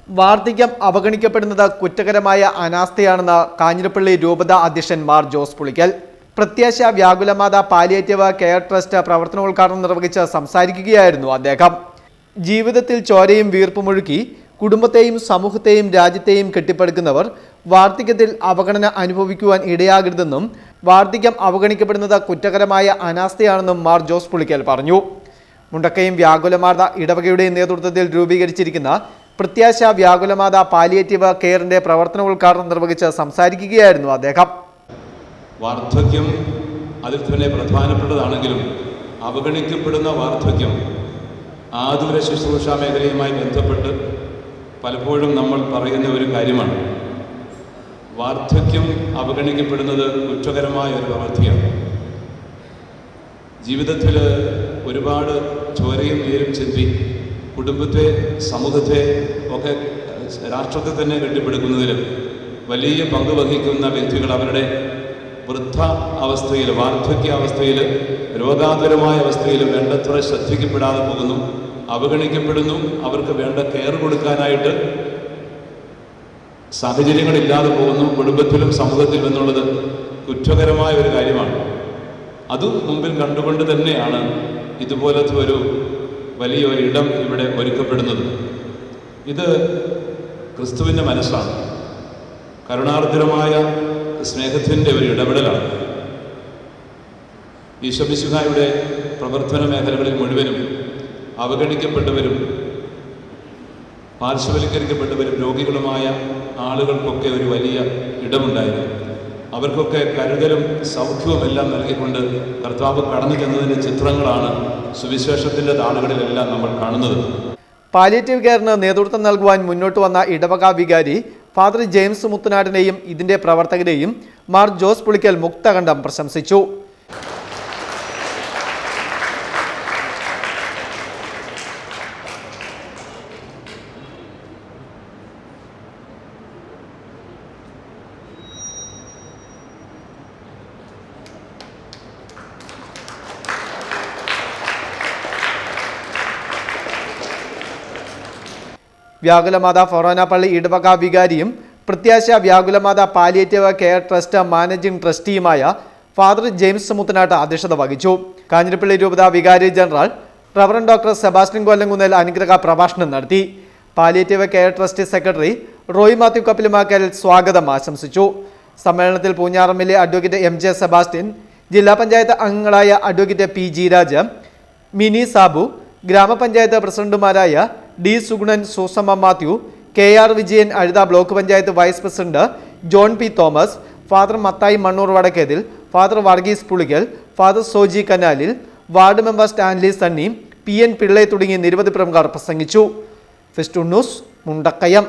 വാർദ്ധക്യം അവഗണിക്കപ്പെടുന്നത് കുറ്റകരമായ അനാസ്ഥയാണെന്ന് കാഞ്ഞിരപ്പള്ളി രൂപത അധ്യക്ഷൻ മാർ ജോസ് പുളിക്കൽ. പ്രത്യാശ വ്യാകുലമാത പാലിയേറ്റീവ് കെയർ ട്രസ്റ്റ് പ്രവർത്തനോദ്ഘാടനം നിർവഹിച്ച് സംസാരിക്കുകയായിരുന്നു അദ്ദേഹം. ജീവിതത്തിൽ ചോരയും വീർപ്പുമൊഴുക്കി കുടുംബത്തെയും സമൂഹത്തെയും രാജ്യത്തെയും കെട്ടിപ്പടുക്കുന്നവർ വാർദ്ധക്യത്തിൽ അവഗണന അനുഭവിക്കുവാൻ ഇടയാകരുതെന്നും വാർദ്ധക്യം അവഗണിക്കപ്പെടുന്നത് കുറ്റകരമായ അനാസ്ഥയാണെന്നും മാർ ജോസ് പുളിക്കൽ പറഞ്ഞു. മുണ്ടക്കയം വ്യാകുലമാത ഇടവകയുടെ നേതൃത്വത്തിൽ രൂപീകരിച്ചിരിക്കുന്ന പ്രത്യാശ വ്യാകുലമാത പാലിയേറ്റീവ് കെയറിന്റെ പ്രവർത്തനോദ്ഘാടനം നിർവഹിച്ച് സംസാരിക്കുകയായിരുന്നു അദ്ദേഹം. വാർദ്ധക്യം അതിൽ തന്നെ പ്രധാനപ്പെട്ടതാണെങ്കിലും അവഗണിക്കപ്പെടുന്ന വാർദ്ധക്യം ആതുര ശുശ്രൂഷ മേഖലയുമായി ബന്ധപ്പെട്ട് പലപ്പോഴും നമ്മൾ പറയുന്ന ഒരു കാര്യമാണ്. വാർദ്ധക്യം അവഗണിക്കപ്പെടുന്നത് കുറ്റകരമായ ഒരു പ്രവൃത്തിയാണ്. ജീവിതത്തിൽ ഒരുപാട് ചോരയും നീരും ചിന്തി കുടുംബത്തെ, സമൂഹത്തെ ഒക്കെ, രാഷ്ട്രത്തെ തന്നെ കെട്ടിപ്പടുക്കുന്നതിലും വലിയ പങ്ക് വഹിക്കുന്ന വ്യക്തികൾ അവരുടെ വൃദ്ധ അവസ്ഥയിൽ, വാർദ്ധക്യ അവസ്ഥയിൽ, രോഗാതുരമായ അവസ്ഥയിൽ വേണ്ടത്ര ശ്രദ്ധിക്കപ്പെടാതെ പോകുന്നു, അവഗണിക്കപ്പെടുന്നു. അവർക്ക് വേണ്ട കെയർ കൊടുക്കാനായിട്ട് സാഹചര്യങ്ങളില്ലാതെ പോകുന്നു, കുടുംബത്തിലും സമൂഹത്തിലും എന്നുള്ളത് കുറ്റകരമായ ഒരു കാര്യമാണ്. അതും മുമ്പിൽ കണ്ടുകൊണ്ട് തന്നെയാണ് ഇതുപോലത്തെ ഒരു വലിയൊരു ഇടം ഇവിടെ ഒരുക്കപ്പെടുന്നത്. ഇത് ക്രിസ്തുവിൻ്റെ മനസ്സാണ്, കരുണാർദ്രമായ സ്നേഹത്തിൻ്റെ ഒരു ഇടപെടലാണ്. ഈശോ മിശിഹായുടെ പ്രവർത്തന മേഖലകളിൽ മുഴുവനും അവഗണിക്കപ്പെട്ടവരും പാർശ്വവൽക്കരിക്കപ്പെട്ടവരും രോഗികളുമായ ആളുകൾക്കൊക്കെ ഒരു വലിയ ഇടമുണ്ടായിരുന്നു. അവർക്കൊക്കെ കരുതലും സൗഖ്യവും എല്ലാം നൽകിക്കൊണ്ട് കർത്താവ് കടന്നു ചെന്നതിൻ്റെ ചിത്രങ്ങളാണ് സുവിശേഷത്തിൻ്റെ താളുകളിലെല്ലാം നമ്മൾ കാണുന്നത്. പാലിയേറ്റീവ് കെയറിന് നേതൃത്വം നൽകുവാൻ മുന്നോട്ട് വന്ന ഇടവക വികാരി ഫാദർ ജെയിംസ് മുത്തനാടിനെയും ഇതിന്റെ പ്രവർത്തകരെയും മാർ ജോസ് പുളിക്കൽ മുക്തകണ്ഠം പ്രശംസിച്ചു. വ്യാകുലമാത ഫൊറോന പള്ളി ഇടവക വികാരിയും പ്രത്യാശ വ്യാകുലമാത പാലിയേറ്റീവ് കെയർ ട്രസ്റ്റ് മാനേജിംഗ് ട്രസ്റ്റിയുമായ ഫാദർ ജെയിംസ് മുത്തനാട്ട് അധ്യക്ഷത വഹിച്ചു. കാഞ്ഞിരപ്പള്ളി രൂപത വികാരി general reverend doctor Sebastian Kollamkunnel അനുഗ്രഹ പ്രഭാഷണം നടത്തി. Palliative care trust secretary Roy Mathew Kappilumakkal സ്വാഗതം ആശംസിച്ചു. സമ്മേളനത്തിൽ പൂഞ്ഞാറമ്മിലെ അഡ്വക്കേറ്റ് എം ജെ സെബാസ്റ്റ്യൻ, ജില്ലാ പഞ്ചായത്ത് അംഗങ്ങളായ advocate P G Raj, Mini Sabu, ഗ്രാമപഞ്ചായത്ത് പ്രസിഡന്റുമാരായ D Sugunan, Susamma Mathew, K R Vijayan, Azhutha block panchayat vice president John P Thomas, father Mathai Mannur വടക്കേതിൽ, father Varghese Pulickal, father Soji Kanalil, ward member Stanley Sunny, P N Pillai തുടങ്ങി നിരവധി പ്രമുഖർ പ്രസംഗിച്ചു. Festoon news, Mundakayam.